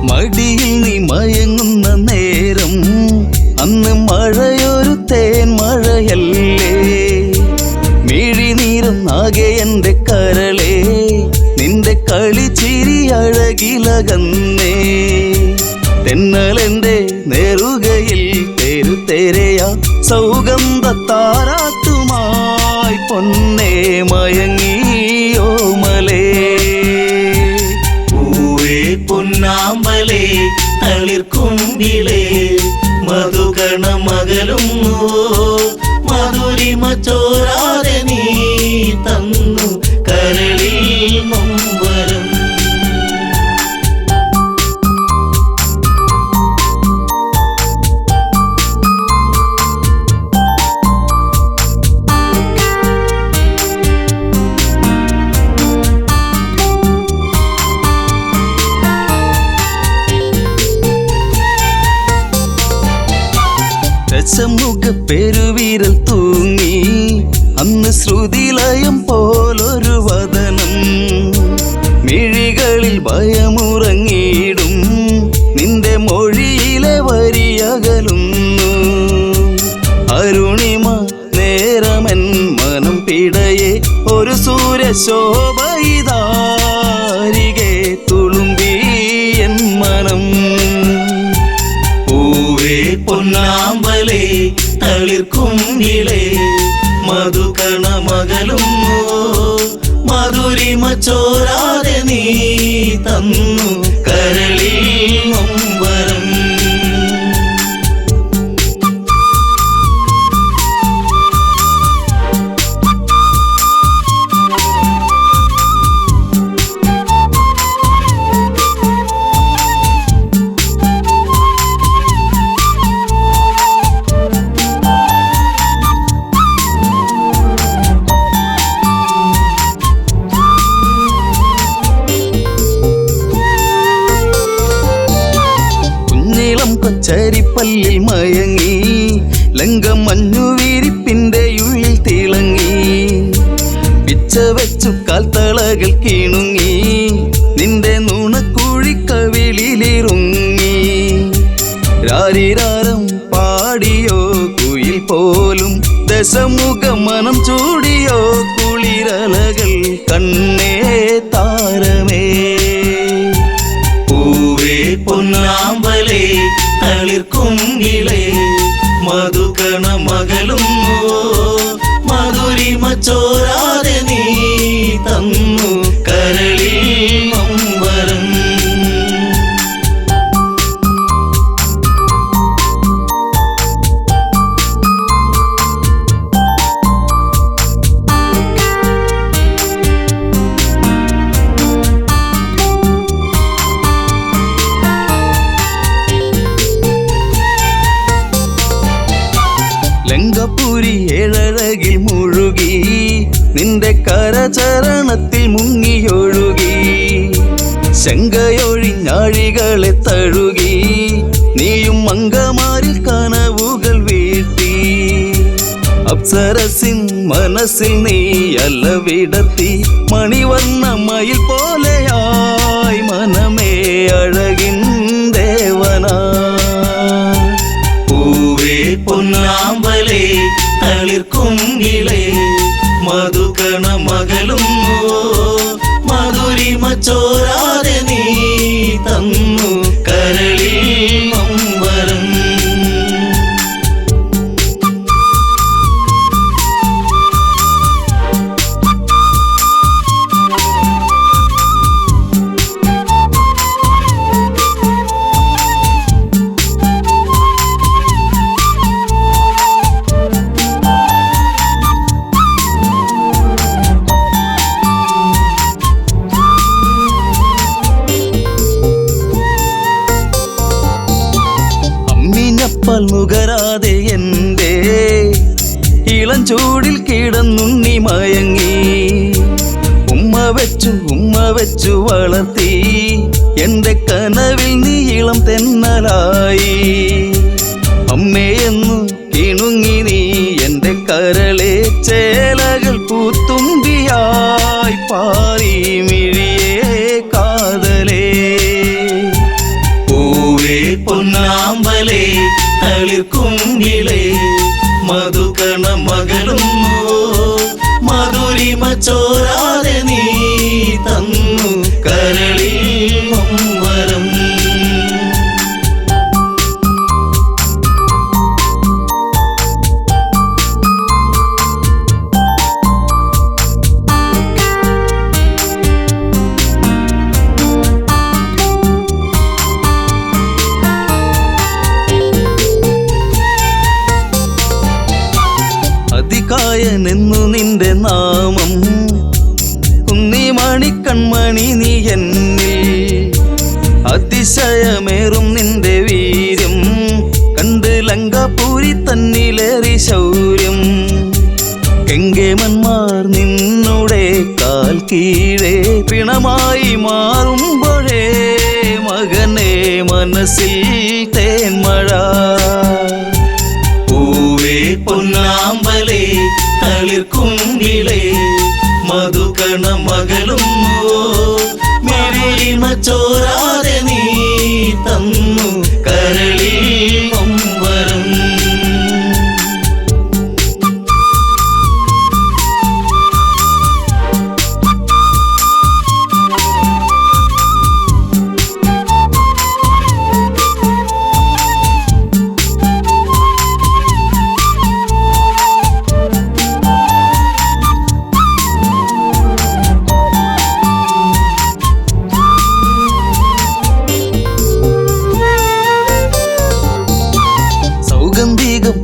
മടിയിൽ നീ മയങ്ങുന്ന നേരം അന്ന് മഴയൊരു തേൻ മഴയല്ലേ. മിഴിനീരൊന്നാകെ എൻ്റെ കരളേ നിന്റെ കളിച്ചിരി അഴകിലകന്നേ. തെന്നലെൻ്റെ നെറുകയിൽ തെരുതെരയാ സൗഗന്ധ താരാട്ടുമായി പൊന്നേ മയങ്ങിയോ മലേ. പൊന്നാമ്പലേ തളിർക്കുമ്പിളേ മധുകണമകലുന്നുവോ മധുരിമച്ചോരാതെ നീ തന്നു കരളിൽ നൊമ്പരം. രസമുഖ പെരുവിരൽ തൂങ്ങി അന്ന് ശ്രുതിലയം പോലൊരു വദനം. മിഴികളിൽ ഭയമുറങ്ങിയിടും നിന്റെ മൊഴിയിലെ വരിയകലുന്നു. അരുണിമ നേരമൻ മനം പിടയെ ഒരു സൂര്യശോഭയിതാരികെ തുളുമ്പി എൻ മനം. പൊന്നാമ്പലേ തളിർക്കുമ്പിളേ മധുകണമകലുന്നുവോ മധുരിമച്ചോരാതെ നീ തന്നു കരളിൽ നൊമ്പരം. ചരിപ്പല്ലിൽ മയങ്ങി ലങ്കമഞ്ഞു വിരിപ്പിന്റെ ഉള്ളിൽ തിളങ്ങി. പിച്ച വെച്ചു കാൽത്തളകൾ കിണുങ്ങി നിന്റെ നുണക്കുഴിക്കവിളിലിറുങ്ങി. രാരിരാരം പാടിയോ കുയിൽ പോലും ദശമുഖ മനം ചൂടിയോ കുളിരലകൾ കണ്ണേ താരമേ. പൊന്നാമ്പലേ തളിർക്കുമ്പിളേ മധുകണമകലുന്നുവോ മധുരിമച്ചോരാതെ നീ തന്നു കരളിൽ നൊമ്പരം. ലങ്കപുരി ഏഴഴകിൽ മുഴുകി നിന്റെ കരചരണത്തിൽ മുങ്ങിയൊഴുകി. ശങ്കയൊഴിഞ്ഞാഴികളെ തഴുകി നീയും അങ്കമാരിൽ കനവുകൾ വീഴ്ത്തി അപ്സരസിൻ മനസ്സിൽ നീ അലവിടത്തി മണിവർണ്ണ മയിൽ പോലെയായി മനമേ അഴകിൻ ദേവനാ പൂവേ പൊന്നാമ്പലേ തളിർക്കുങ്കിളേ മധുകണ മകളുന്നു മധുരിമ ചോരാതെ നീ തന്നു കരളിൽ നൊമ്പരം നുകരാതെ എൻ്റെ ഇളം ചൂടിൽ കിടന്നുണ്ണി മയങ്ങി ഉമ്മ വെച്ചു വളർത്തി എൻ്റെ കനവിൽ നീ ഇളം തെന്നലായി അമ്മയെന്നു കിണുങ്ങി നീ എൻ്റെ കരളെ ചേലകൾ പൂത്തുമ്പിയായി പാറി മിഴിയേ കാതലേ പൂവേ പൊന്നാമ്പലേ തളിർക്കുങ്കിളേ മധുകണ മകളുന്നു മധുരിമ ചോരാതെ നീ തന്നു കരളിൽ നൊമ്പരം അതികായനെന്നു നിന്റെ നാമം കുന്നിമണി കൺമണി നീ എന്നിൽ അതിശയമേറും നിന്റെ വീര്യം കണ്ട് ലങ്കാപൂരി തന്നിലേറി ശൗര്യം കെങ്കേമന്മാർ നിന്നുടെ കാൽ കീഴേ പിണമായി മാറുമ്പോഴേ മകനെ മനസ്സിൽ തേന്മഴ പൂവേ പൊന്നാമ്പലേ തളിർക്കുങ്കിളേ മധുകണ മകളുന്നു മധുരിമ ചോരാതെ നീ തന്നു കരളിൽ നൊമ്പരം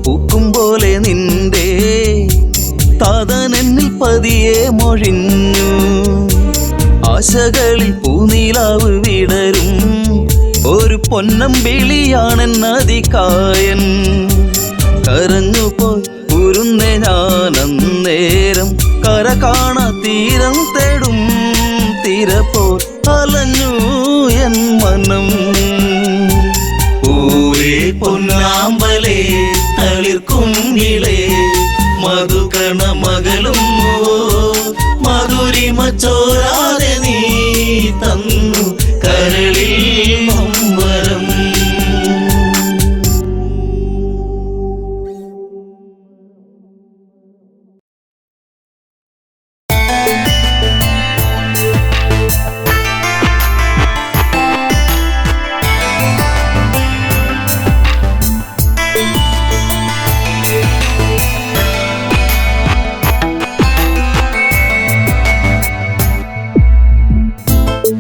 പൂക്കും പോലെ നിന്റെ താതനെന്നിൽ പതിയെ മൊഴിഞ്ഞു ആശകളിൽ പൂനീലാവ് വിടരും ഒരു പൊന്നമ്പിളിയാണെന്നതികായൻ കരഞ്ഞുപോയി ഉരുന്നേ ഞാനന്നേരം കര കാണാ തീരം തേടും തിരപ്പോൾ അലഞ്ഞു എൻ മനം പൂവേ പൊന്നാമ്പലേ തളിർക്കുങ്കിളേ മധുകണ മകളുന്നു മധുരിമ ചോരാതെ നീ തന്നു കരളിൽ നൊമ്പരം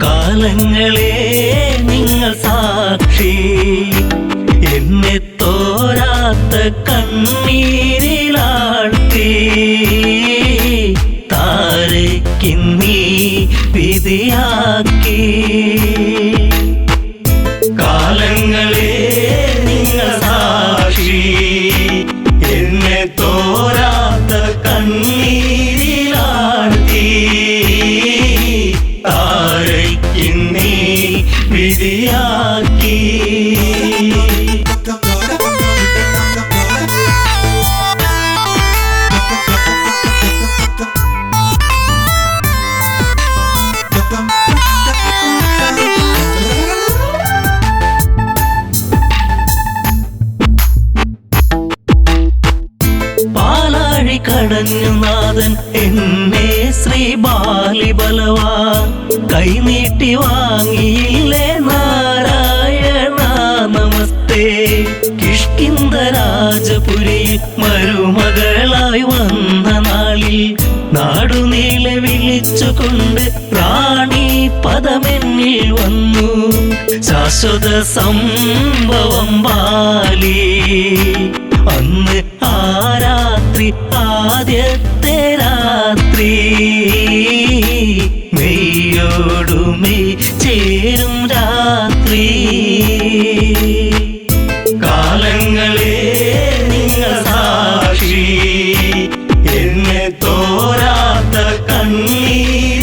കാലങ്ങളെ നിങ്ങൾ സാക്ഷി എന്നെ തോരാത്ത കണ്ണീരിലാഴ്ത്തി താരയ്ക്കിന്നീ വിധിയാക്കി കാലങ്ങളെ നിങ്ങൾ സാക്ഷി എന്നെ തോരാത്ത കണ്ണീരിലാഴ്ത്തി താരയ്ക്കിന്നീ വിധിയാക്കി. പാലാഴി കടഞ്ഞു നാഥൻ എന്നെ ശ്രീ ബാലിബലവാ കൈനീട്ടി വാങ്ങിയില്ലേ നാരായണ നമസ്തേ. കിഷ്കിന്ധ രാജപുരിയിൽ മരുമകളായി വന്ന നാളിൽ നാടുനീളെ വിളിച്ചുകൊണ്ട് റാണി പദമെന്നിൽ വന്നു. ശാശ്വത സംഭവം ബാലി അന്ന് ആ രാത്രി ആദ്യത്തെ രാത്രി മെയ്യോടുമെയ് ചേരും രാത്രി. കാലങ്ങളെ നിങ്ങൾ സാക്ഷി എന്നെ തോരാത്ത കണ്ണീരിലാഴ്ത്തി.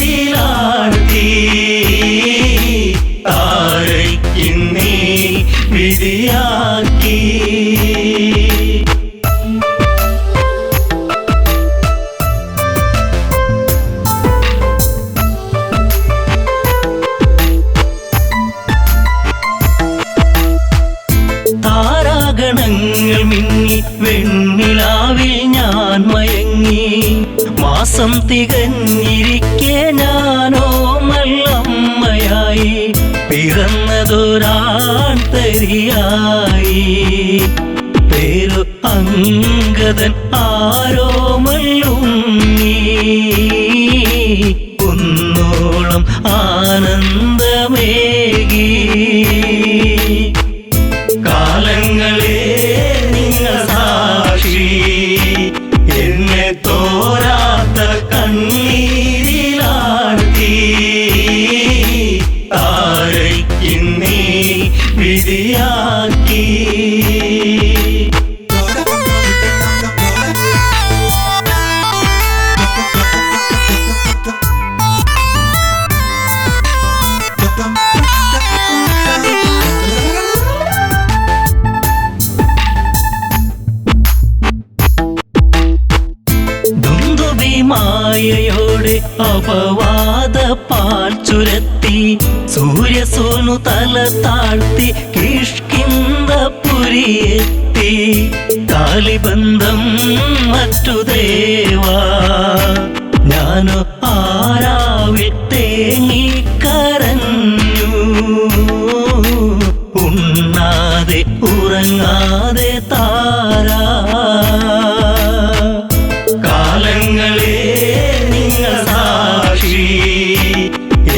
താരയ്ക്കിന്നീ വിധിയാക്കി. താരാഗണങ്ങൾ മിന്നി വെണ്ണിലാവിൽ ഞാൻ മയങ്ങി. മാസം തികഞ്ഞിരിക്കെ ഞാനോ നല്ലമ്മയായി പിറന്നതൊരാൺ തരിയായി. പേരു അങ്കദൻ ആരോമല്ലുണ്ണി കുന്നോളം ആനന്ദമേകി. കാലങ്ങളെ നിങ്ങൾ സാക്ഷി എന്നെ തോരാത്ത കണ്ണീരിലാഴ്ത്തി. താരയ്ക്കിന്നീ വിധിയാക്കി. മായയോടെ അപവാദ പാൽ ചുരത്തി സൂര്യസോനു തല താഴ്ത്തി കിഷ്കിന്ധപുരിയെത്തി. കാലിബന്ധം മറ്റു ദേവാ ഞാനോ ആരാവിൽ തേങ്ങിക്കരഞ്ഞു. ഉണ്ണാതെ ഉറങ്ങാതെ താരാ. കാലങ്ങളെ നിങ്ങൾ സാക്ഷി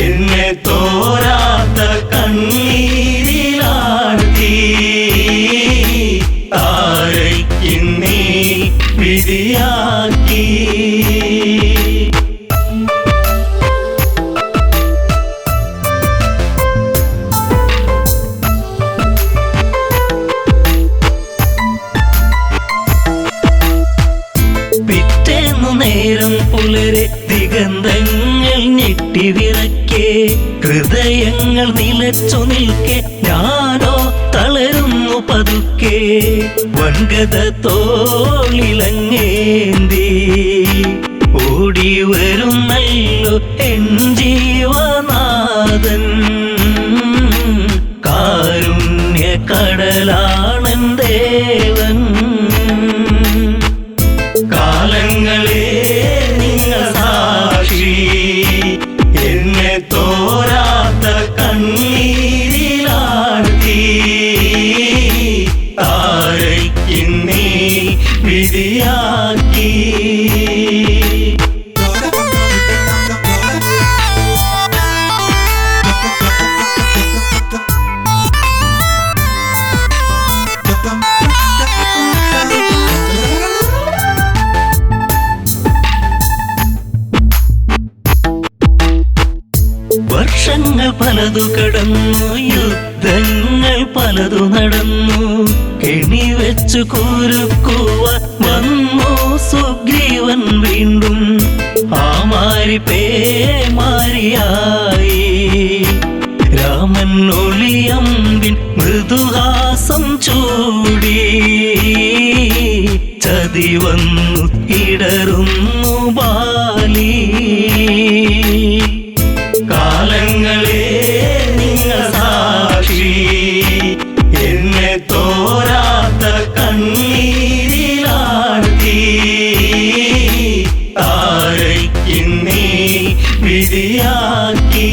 എന്നെ തോരാത്ത കണ്ണീരിലാഴ്ത്തി. താരയ്ക്കിന്നീ വിധിയാക്കി. നേരം പുലരെ ദിഗന്ധങ്ങൾ ഞെട്ടിവിറക്കെ ഹൃദയങ്ങൾ നിലച്ചു നിൽക്കെ ഞാനോ തളരുന്നു പതുക്കെ. വൻഗത തോളിലങ്ങേന്തി ഓടി വരുന്നല്ലോ എൻ ജീവനാഥൻ. കാരുണ്യ കടലാണൻ ദേവൻ. കാലങ്ങളെ നിങ്ങൾ സാക്ഷി എന്നെ തോരാത്ത കണ്ണീരിലാഴ്ത്തി. താരയ്ക്കിന്നീ വിധിയാക്കി. വർഷങ്ങൾ പലതു കടന്നു, യുദ്ധങ്ങൾ പലതു നടന്നു, കെണി വെച്ചു കുരുക്കുവാൻ വന്നു സുഗ്രീവൻ വീണ്ടും. ആ മാരി പേമാരിയായി രാമൻ പൊന്നൊളിയമ്പിൻ മൃദുഹാസം ചൂടി ചതി വന്നു ഇടറുന്നു ബാലി. കാലങ്ങളെ നിങ്ങൾ സാക്ഷി, എന്നെ തോരാത്ത കണ്ണീരിലാഴ്ത്തി താരയ്ക്കിന്നീ വിധിയാക്കി.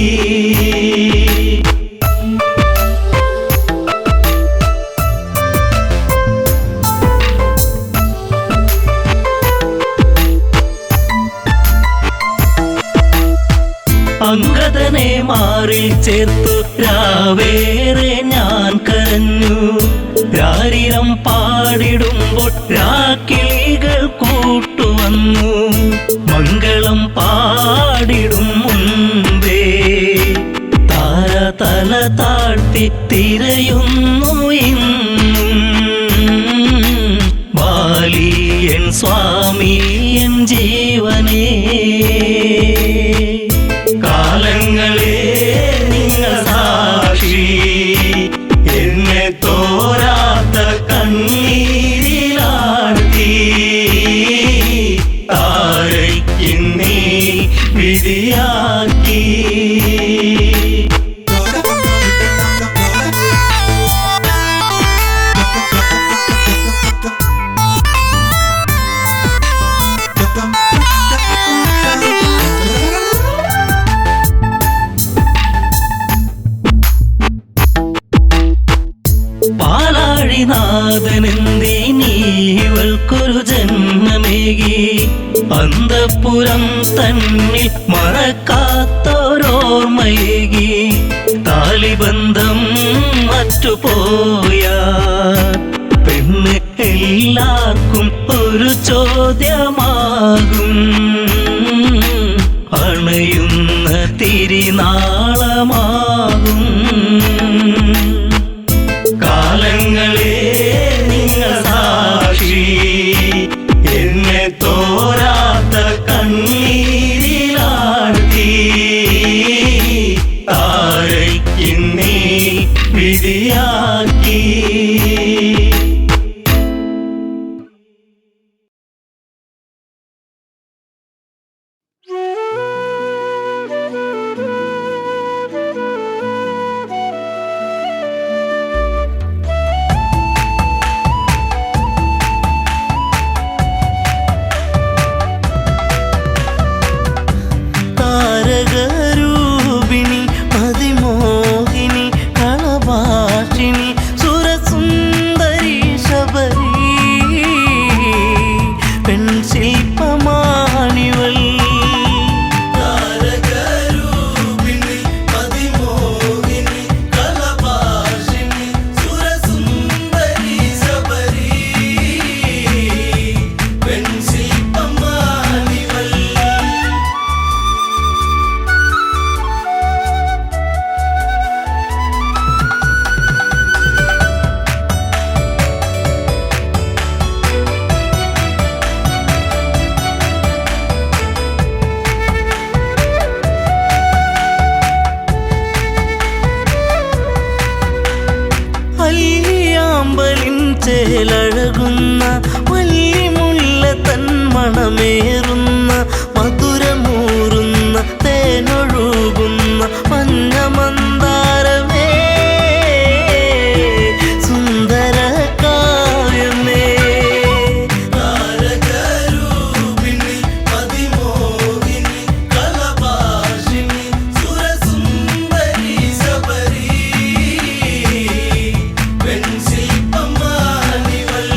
അംഗദനെ മാറിൽ ചേർത്തു രാവേറെ ഞാൻ കരഞ്ഞു. രാരിരം പാടിടുമ്പോൾ രാക്കിളികൾ കൂട്ടുവന്നു. മംഗളം പാടിടും മുൻപേ താര തല താഴ്ത്തി തിരയുന്നു ഇന്നും. ബാലിയൻ സ്വാമി എൻ ജീവനേ. കാലങ്ങളെ നിങ്ങൾ സാക്ഷി, എന്നെ തോരാത്ത കണ്ണീരിലാഴ്ത്തി താരയ്ക്കിന്നീ വിധിയാക്കി. പാലാഴിനാഥനെന്തിനീവൾക്കൊരു ജന്മമേകി. അന്തഃപുരം തന്നിൽ മറക്കാത്തോരോർമ്മയേകി. താലിബന്ധം മറ്റുപോയ പെണ്ണ് എല്ലാവർക്കും ഒരു ചോദ്യമാകും. അണയുന്ന തിരിനാളമാകും. കാലങ്ങളെ നിങ്ങൾ സാക്ഷി, എന്നെ തോരാത്ത കണ്ണീരിലാഴ്ത്തി താരയ്ക്കിന്നീ വിധിയാക്കി. താരകരൂപിണി അതിമോഹിനി കളഭാഷിണി സുരസുന്ദരി ശബരി പെൺശില്പമാണിവൾ. താരകരൂപിണി അതിമോഹിനി കളഭാഷിണി സുരസുന്ദരി ശബരി പെൺശില്പമാണിവൾ. അല്ലിയാമ്പലിൻ ചേലഴകുന്ന വല്ലിമുല്ല തൻ മണമേറുന്ന മധുരമൂറുന്ന തേനൊഴുകുന്ന മഞ്ഞമന്ദാരമേ സുന്ദര കാവ്യമേ. താരകരൂപിണി അതിമോഹിനി കളഭാഷിണി സുരസുന്ദരി ശബരി പെൺശില്പമാണിവൾ.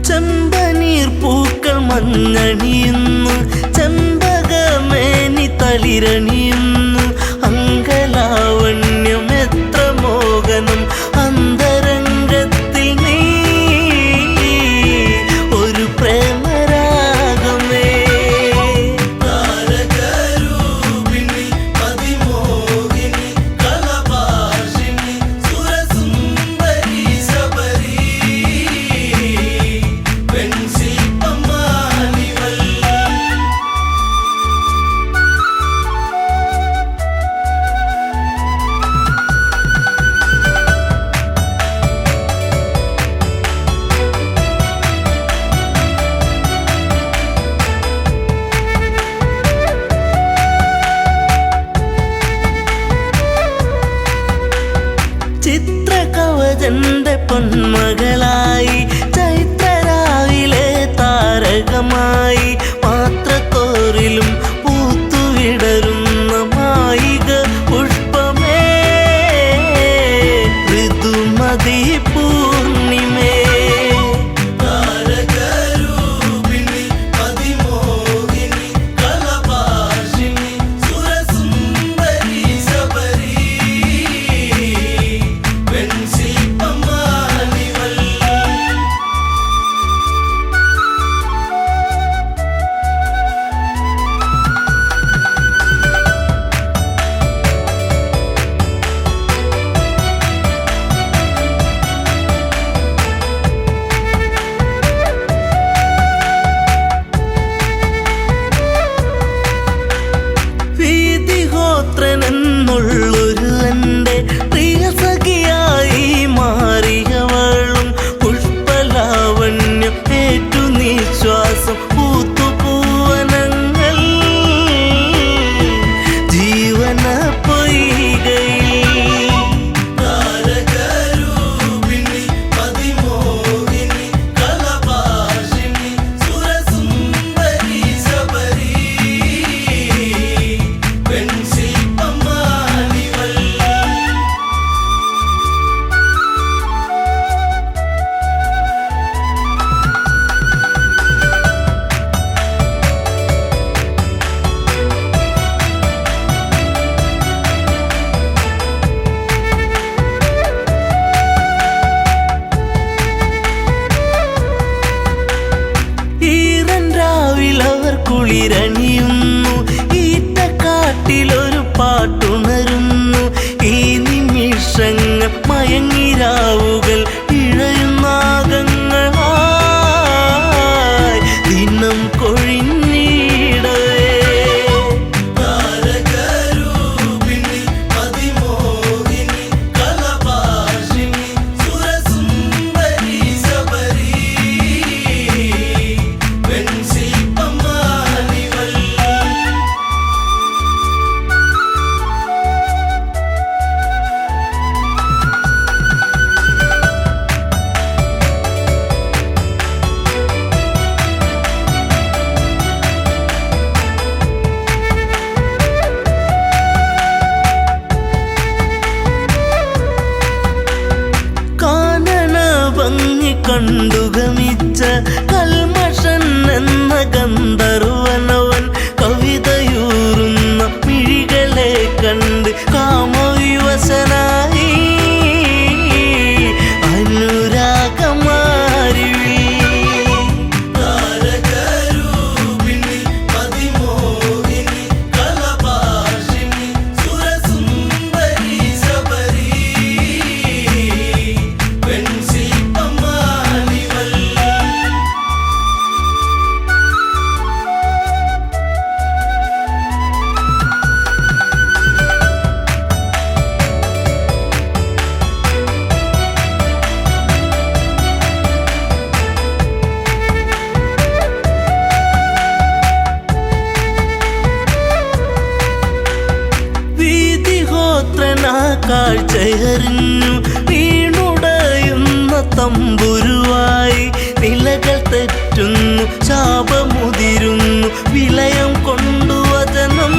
ചെമ്പനീർ പൂക്കൾ മഞ്ഞണിയുന്നു, ചെമ്പകമേനി തളിരണിയുന്നു. അങ്കലാവണ്യം എത്ര മോഹനം അന്തരംഗത്തിൽ നീ ഒരു പ്രേമരാഗമേ. എൻ്റെ പൊന്മകളായി ചൈത്രരാവിലെ താരകമായി പാത്രത്തോറിലും പൂത്തുവിടരുന്ന മായിക പുഷ്പമേ ഋതുമതി പൂർണിമേ താരകരൂപിണി അതിമോഹിനി കലഭാഷിണി സുരസുന്ദരി ശബരി വെൺശില്പമാണിവൾ വീതിഹോത്രനെന്നുള്ളൊരു എൻ്റെ പ്രിയ സഖിയായി മാറിയവളും പുഷ്പലാവണ്യം ഏറ്റു നിശ്വാസം പൂത്തുപൂവനങ്ങൾ ജീവന പൊയ്കയിൽ താരകരൂപിണി അതിമോഹിനി കലഭാഷിണി സുരസുന്ദരി ശബരി വെൺശില്പമാണിവൾ ഈറൻ രാവിലവർ കുളിരണിയുന്നു ഈറ്റക്കാട്ടിലൊരു പാട്ടുണരുന്നു ഈ നിമിഷങ്ങൾ മയങ്ങിരാവുകൾ ഇഴയുന്നാഗങ്ങളായി ദിനം കൊഴിഞ്ഞിടവേ താരകരൂപിണി അതിമോഹിനി കലഭാഷിണി സുരസുന്ദരി ശബരി വെൺശില്പമാണിവൾ കാനന ഭംഗി കണ്ടുഗമിച്ച കൽമഷൻ എന്ന ഗന്ധർവനവൻ കവിതയൂറുന്ന മിഴികളെ കണ്ട് കാമവിവശനായി അനുരാഗമാരിവിൽ താരകരൂപിണി അതിമോഹിനി കലഭാഷിണി സുരസുന്ദരി ശബരി വെൺശില്പമാണിവൾ വീതിഹോത്രനാ കാഴ്ചയറിഞ്ഞു വീണുടയുന്ന തമ്പുരുവായി നിലകൾ തെറ്റുന്നു ശാപമുതിരുന്നു വിലയം കൊണ്ടുവചനം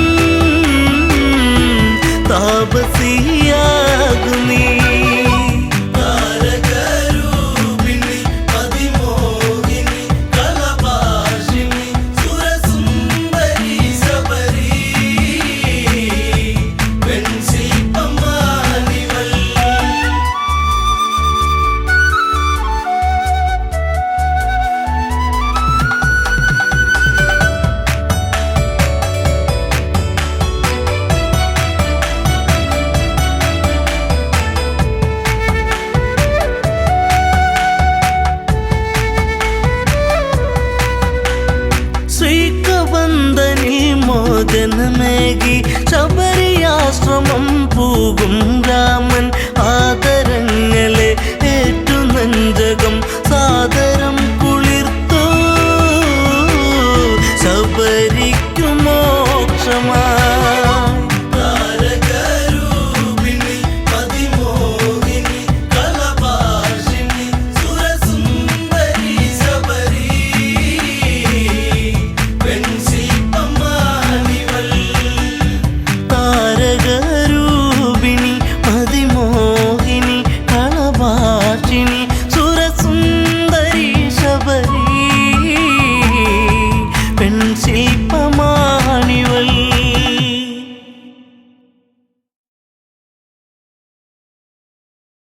താപസിയാകുന്നീ താരകരൂപിണി അതിമോഹിനി കലഭാഷിണി സുരസുന്ദരി ശബരി വെൺശില്പമാണിവൾ ശ്രീകബന്ധനിൽ മോചനമേകി ശബരിയാശ്രമം പോകും രാമൻ ആദര